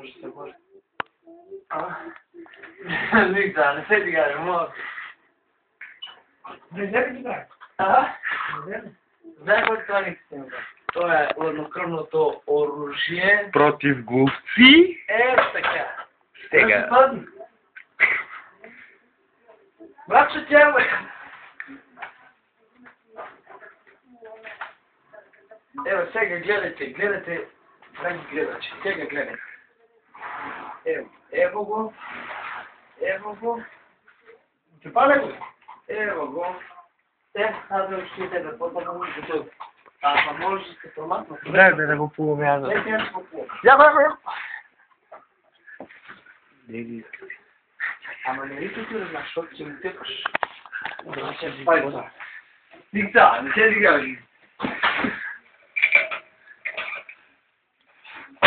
може да се може. Никога, не се дига, не мога. Влезе ли тука? Знаеш кой това не си? Това е хладнокръвното оръжие. Против глупци. Така. Сега. Братче, тя бе. Ево, сега гледайте. Дай ги гледате, сега гледайте. Ево го. Чепале го? Ево го. Аз да учите да по-да може да го. Може да се промахна. Да го полумя. Я бе. Ама не ли ти разна, защото си ми тъпаш. Да се спайва. Никта, не се дига.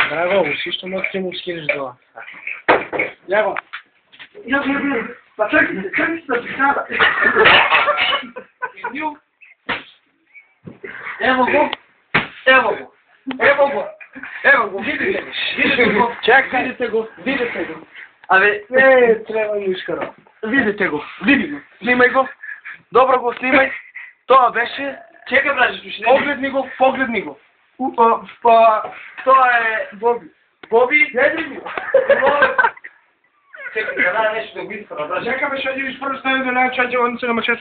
Драго, усищо му ти му скинеш дола. Яго. Па чакай се да присада. Ево го. Видите го. Абе, Трябва мишкара. видите го. Снимай го. Добро го снимай. Това беше... Чекай, браже, погледни го. Това е Боби. Гледай ми го. Чекай, да нещо да го иска, браже. Чакай, бе, ще видиш първо стави да не чаде, он се намъчат.